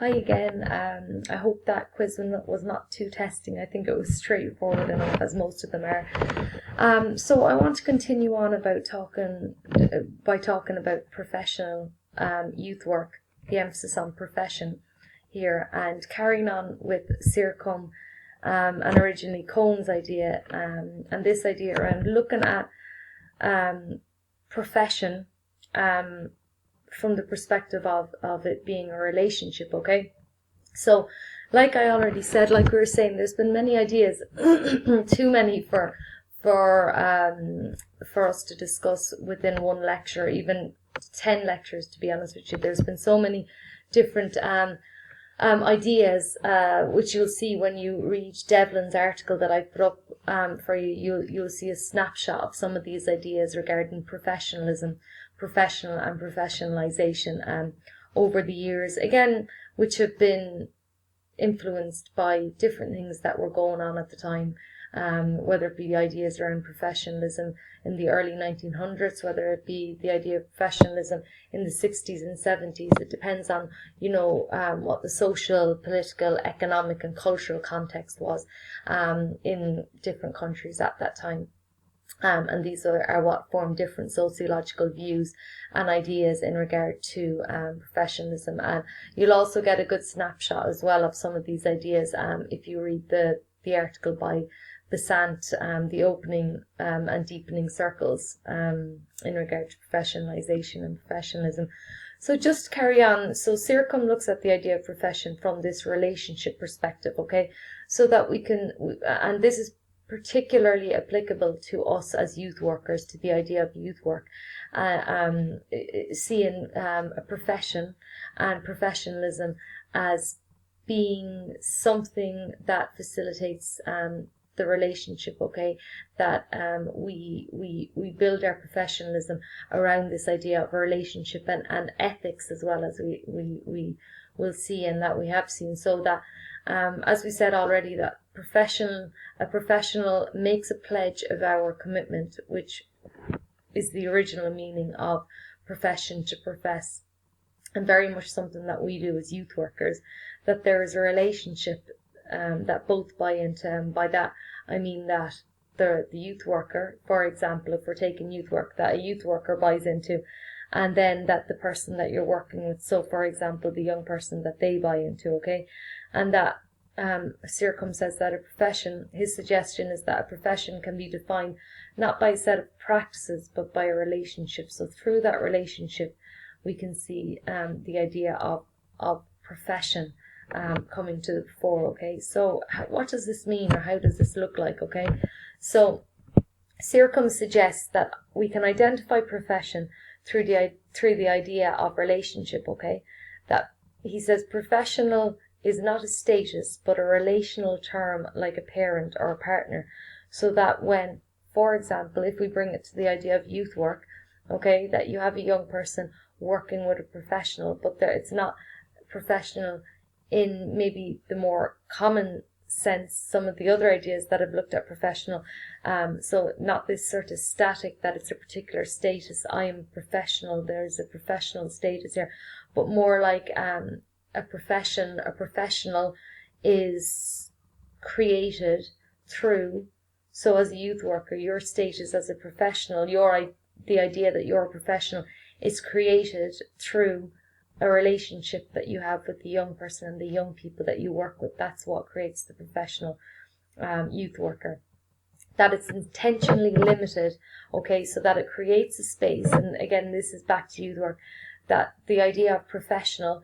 Hi again. I hope that quiz was not too testing. I think it was straightforward enough, as most of them are. So I want to continue on about talking about professional youth work, the emphasis on profession here, and carrying on with Searcombe and originally Cohen's idea, and this idea around looking at profession from the perspective of it being a relationship, okay? So, like I already said, like we were saying, there's been many ideas, too many for us to discuss within one lecture, even 10 lectures, to be honest with you. There's been so many different ideas, which you'll see when you read Devlin's article that I put up for you. You'll see a snapshot of some of these ideas regarding professionalism, professional and professionalization over the years, again, which have been influenced by different things that were going on at the time, whether it be ideas around professionalism in the early 1900s, whether it be the idea of professionalism in the 60s and 70s. It depends on, what the social, political, economic and cultural context was in different countries at that time. And these are what form different sociological views and ideas in regard to professionalism. And you'll also get a good snapshot as well of some of these ideas if you read the article by Besant, the opening and deepening circles in regard to professionalization and professionalism. So just to carry on, so Searcombe looks at the idea of profession from this relationship perspective, okay? So that we can, and this is particularly applicable to us as youth workers, to the idea of youth work, seeing a profession and professionalism as being something that facilitates the relationship, okay? That we build our professionalism around this idea of a relationship and ethics, as well as we will see, and that we have seen, so that as we said already, that a professional makes a pledge of our commitment, which is the original meaning of profession, to profess, and very much something that we do as youth workers, that there is a relationship that both buy into. And by that I mean that the youth worker, for example, if we're taking youth work, that a youth worker buys into, and then that the person that you're working with, so for example the young person, that they buy into, okay? And that Searcombe says that a profession, his suggestion is that a profession can be defined not by a set of practices but by a relationship. So through that relationship we can see the idea of profession coming to the fore, okay? So what does this mean, or how does this look like, okay? So Searcombe suggests that we can identify profession through the idea of relationship, okay? That he says professional is not a status but a relational term, like a parent or a partner. So that when, for example, if we bring it to the idea of youth work, okay, that you have a young person working with a professional, but it's not professional in maybe the more common sense, some of the other ideas that have looked at professional, so not this sort of static, that it's a particular status, I am professional, there's a professional status here, but more like a professional is created through, so as a youth worker, your status as a professional, the idea that you're a professional is created through a relationship that you have with the young person and the young people that you work with. That's what creates the professional youth worker. That it's intentionally limited, okay, so that it creates a space, and again, this is back to youth work, that the idea of professional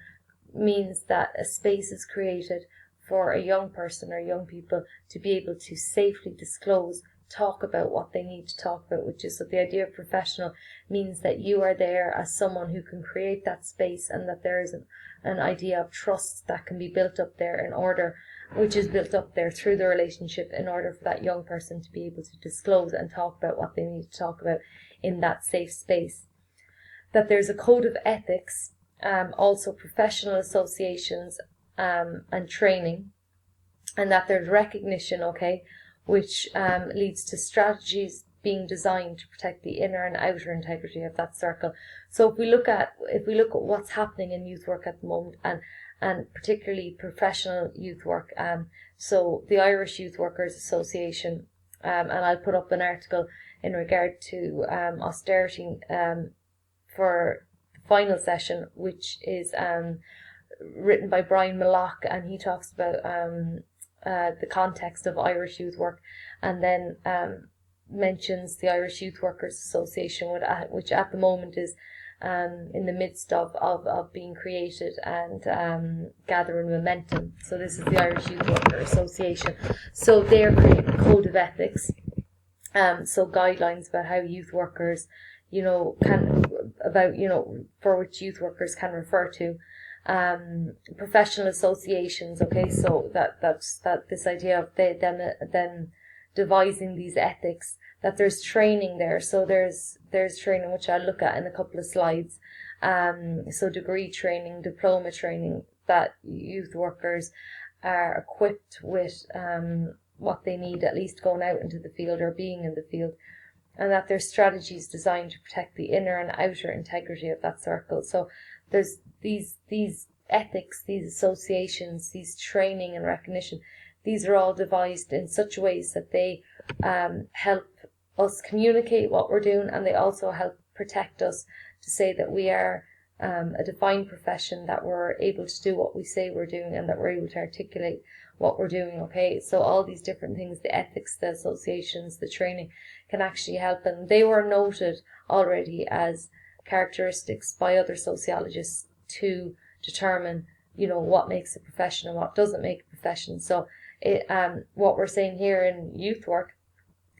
means that a space is created for a young person or young people to be able to safely disclose, talk about what they need to talk about, which is, so the idea of professional means that you are there as someone who can create that space, and that there is an idea of trust that can be built up there which is built up there through the relationship, in order for that young person to be able to disclose and talk about what they need to talk about in that safe space. That there's a code of ethics, also professional associations and training, and that there's recognition, okay, which leads to strategies being designed to protect the inner and outer integrity of that circle. So if we look at what's happening in youth work at the moment, and particularly professional youth work, so the Irish Youth Workers Association, and I'll put up an article in regard to austerity for the final session, which is written by Brian Malloch, and he talks about the context of Irish youth work, and then mentions the Irish Youth Workers Association, which at the moment is in the midst of being created and gathering momentum. So this is the Irish Youth Worker Association. So they're creating a code of ethics, so guidelines about how youth workers, for which youth workers can refer to. Professional associations, okay, so that's this idea of them devising these ethics, that there's training there. So there's training, which I'll look at in a couple of slides. So degree training, diploma training, that youth workers are equipped with what they need, at least going out into the field or being in the field, and that there's strategies designed to protect the inner and outer integrity of that circle. So there's these ethics, these associations, these training and recognition. These are all devised in such ways that they help us communicate what we're doing, and they also help protect us to say that we are a defined profession, that we're able to do what we say we're doing, and that we're able to articulate what we're doing, okay? So all these different things, the ethics, the associations, the training, can actually help, and they were noted already as characteristics by other sociologists to determine, what makes a profession and what doesn't make a profession. So what we're saying here in youth work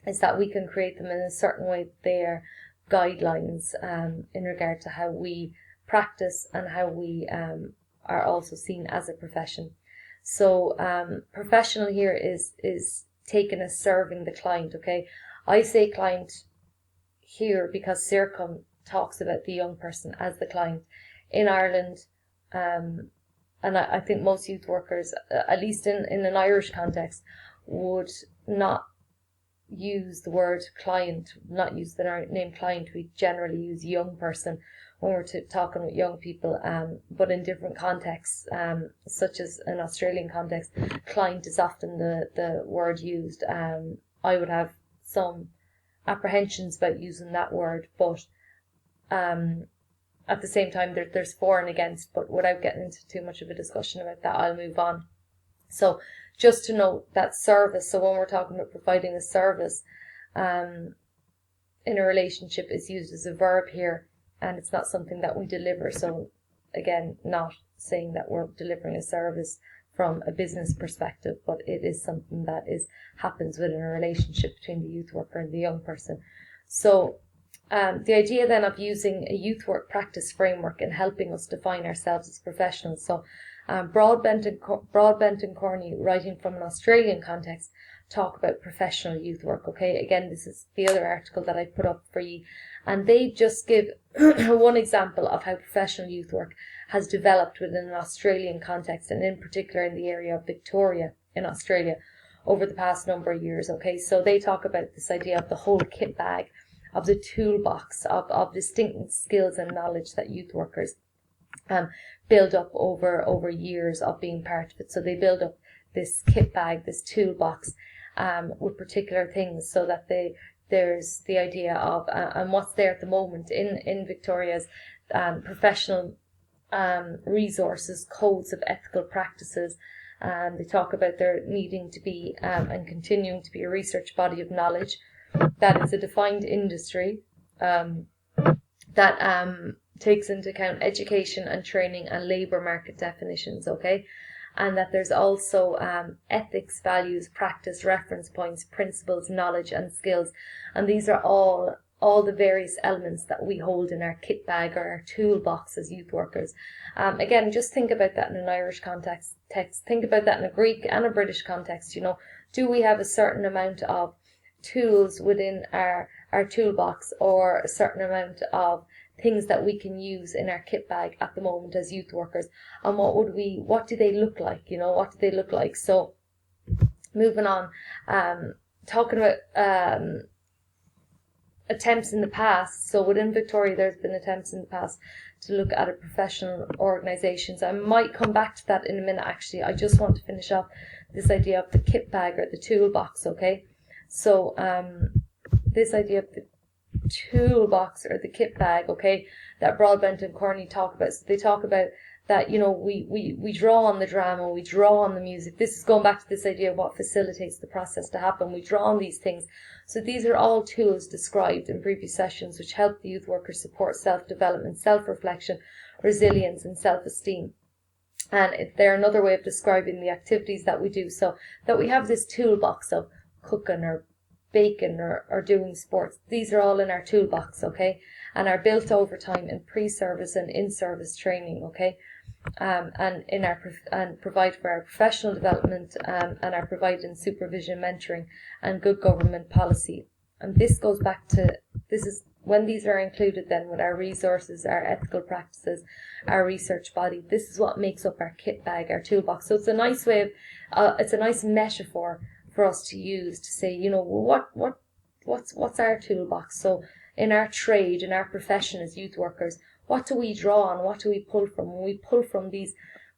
is that we can create them in a certain way. They are guidelines in regard to how we practice and how we are also seen as a profession. So professional here is taken as serving the client, okay? I say client here because CIRCUM talks about the young person as the client. In Ireland, and I think most youth workers, at least in an Irish context, would not use the word client, not use the name client. We generally use young person when we're talking with young people, but in different contexts, such as an Australian context, client is often the word used. I would have some apprehensions about using that word, but at the same time, there's for and against, but without getting into too much of a discussion about that, I'll move on. So just to note that service, so when we're talking about providing a service in a relationship, is used as a verb here, and it's not something that we deliver. So again, not saying that we're delivering a service from a business perspective, but it is something that happens within a relationship between the youth worker and the young person. So the idea then of using a youth work practice framework in helping us define ourselves as professionals. So Broadbent and Corney, writing from an Australian context, talk about professional youth work. Okay, again, this is the other article that I put up for you, and they just give one example of how professional youth work has developed within an Australian context, and in particular in the area of Victoria in Australia over the past number of years. Okay, so they talk about this idea of the whole kit bag, of the toolbox of distinct skills and knowledge that youth workers build up over years of being part of it. So they build up this kit bag, this toolbox, with particular things, so that there's the idea of and what's there at the moment in Victoria's professional resources, codes of ethical practices. They talk about there needing to be and continuing to be a research body of knowledge, that is a defined industry that takes into account education and training and labour market definitions, okay? And that there's also ethics, values, practice, reference points, principles, knowledge and skills. And these are all the various elements that we hold in our kit bag or our toolbox as youth workers. Again, just think about that in an Irish context. Think about that in a Greek and a British context. Do we have a certain amount of tools within our toolbox, or a certain amount of things that we can use in our kit bag at the moment as youth workers, and what do they look like? What do they look like? So moving on, talking about attempts in the past. So within Victoria, there's been attempts in the past to look at a professional organisations. I might come back to that in a minute, actually. I just want to finish off this idea of the kit bag or the toolbox, okay? So this idea of the toolbox or the kit bag, okay, that Broadbent and Corny talk about. So they talk about that, you know, we draw on the drama, we draw on the music. This is going back to this idea of what facilitates the process to happen. We draw on these things. So these are all tools described in previous sessions which help the youth workers support self-development, self-reflection, resilience and self-esteem. And they're another way of describing the activities that we do. So that we have this toolbox of cooking or baking or doing sports. These are all in our toolbox, okay, and are built over time in pre-service and in-service training, okay, and in our and provide for our professional development, and are providing supervision, mentoring, and good government policy. And this goes back to, this is when these are included then with our resources, our ethical practices, our research body. This is what makes up our kit bag, our toolbox. So it's a nice way of, it's a nice metaphor for us to use to say, you know, what's our toolbox? So in our trade, in our profession as youth workers, what do we draw on? What do we pull from? When we pull from these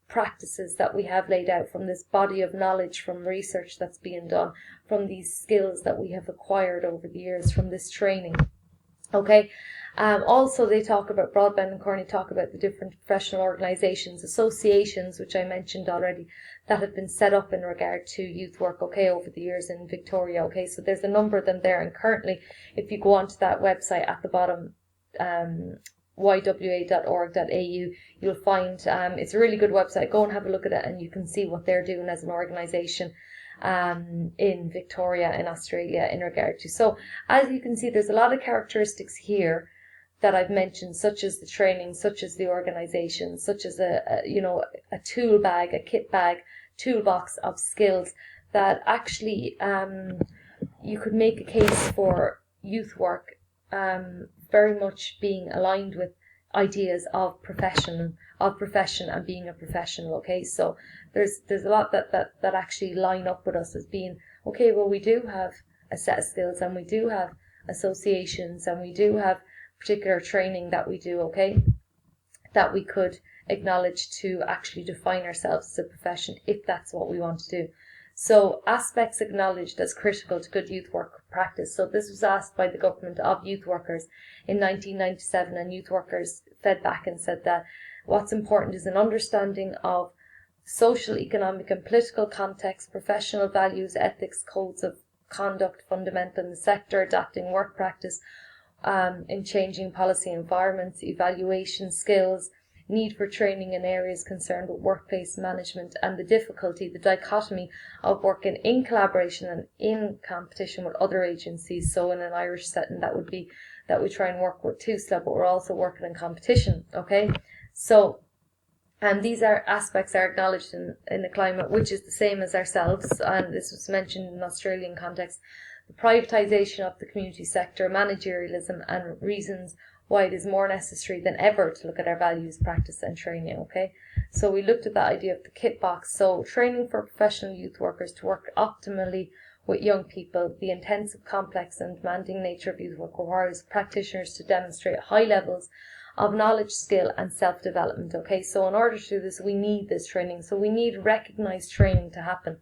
practices that we have laid out, from this body of knowledge, from research that's being done, from these skills that we have acquired over the years, from this training. Okay. Also, they talk about, Broadbent and Corny talk about the different professional organisations, associations, which I mentioned already, that have been set up in regard to youth work, okay, over the years in Victoria, okay. So there's a number of them there, and currently, if you go onto that website at the bottom, ywa.org.au, you'll find, it's a really good website. Go and have a look at it, and you can see what they're doing as an organisation in Victoria in Australia in regard to. So as you can see, there's a lot of characteristics here that I've mentioned, such as the training, such as the organisation, such as a tool bag, a kit bag, toolbox of skills that actually you could make a case for youth work very much being aligned with ideas of profession and being a professional, okay. So there's a lot that actually line up with us as being, okay, well, we do have a set of skills, and we do have associations, and we do have particular training that we do, okay, that we could acknowledge to actually define ourselves as a profession if that's what we want to do. So aspects acknowledged as critical to good youth work practice. So this was asked by the government of youth workers in 1997, and youth workers fed back and said that what's important is an understanding of social, economic and political context, professional values, ethics, codes of conduct fundamental in the sector, adapting work practice in changing policy environments, evaluation skills, need for training in areas concerned with workplace management, and the difficulty, the dichotomy of working in collaboration and in competition with other agencies. So in an Irish setting, that would be that we try and work with TUSLA, but we're also working in competition, okay? So, and these aspects are acknowledged in the climate, which is the same as ourselves, and this was mentioned in Australian context, the privatisation of the community sector, managerialism, and reasons why it is more necessary than ever to look at our values, practice and training, okay? So we looked at that idea of the kit box. So training for professional youth workers to work optimally with young people. The intensive, complex and demanding nature of youth work requires practitioners to demonstrate high levels of knowledge, skill and self-development, okay? So in order to do this, we need this training. So we need recognised training to happen.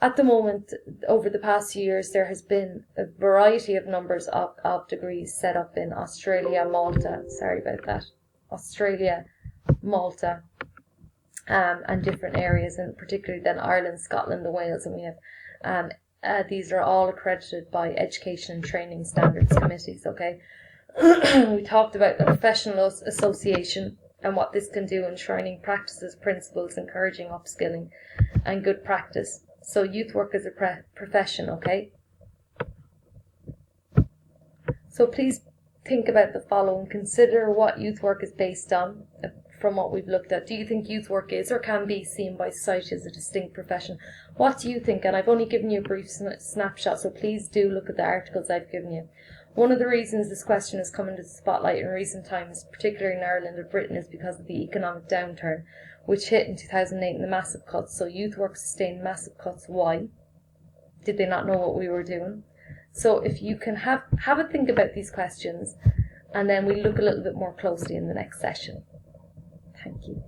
At the moment, over the past few years, there has been a variety of numbers of degrees set up in Australia, Malta, and different areas, and particularly then Ireland, Scotland and Wales, and we have, these are all accredited by Education and Training Standards Committees, okay? We talked about the Professional Association and what this can do, enshrining practices, principles, encouraging upskilling and good practice. So youth work is a profession, okay? So please think about the following. Consider what youth work is based on from what we've looked at. Do you think youth work is or can be seen by society as a distinct profession? What do you think? And I've only given you a brief snapshot, so please do look at the articles I've given you. One of the reasons this question has come into the spotlight in recent times, particularly in Ireland and Britain, is because of the economic downturn, which hit in 2008 and the massive cuts. So youth work sustained massive cuts. Why? Did they not know what we were doing? So if you can have a think about these questions, and then we look a little bit more closely in the next session. Thank you.